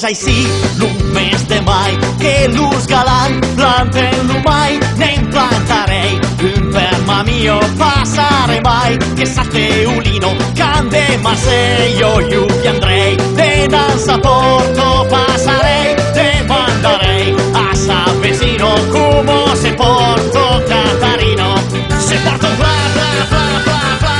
sai sì, l'un mes de mai, che l'us galant planten l'umai, ne implantarei un per ma mio passare mai, che sate ulino, cande Marseglio, io che andrei, de danza porto passarei, te mandarei a San Vesino, come se porto Catarino, se porto bla bla bla bla bla.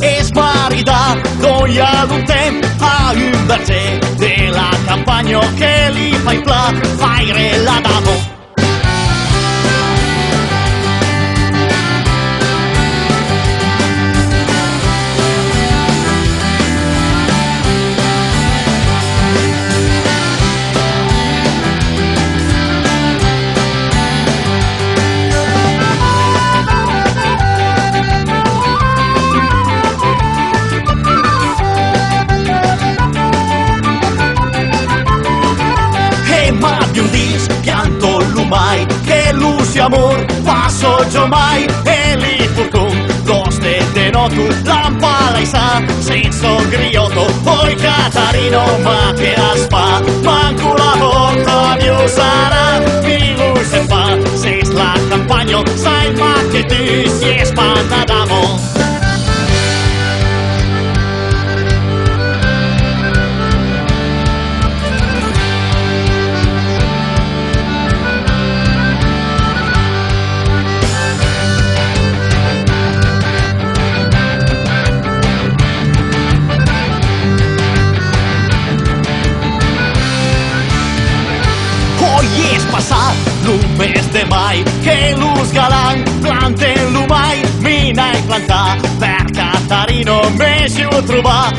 Es marida, doia d'un temps a un verger de la campanya que li fa pla, faire la damo. Pianto l'umai, che l'usi amor passo già mai, e li furcun, coste de notu, lampala i sa, senza griotto, poi Catarino, ma che aspa, manco la porta mio sarà, mi lui se fa, se la campagna, sai ma che tu si espandadamo. Hoy es pasar l'un mes de mai, que l'us galant planten l'umai, mina i plantar, per Catarino me si ho trobar,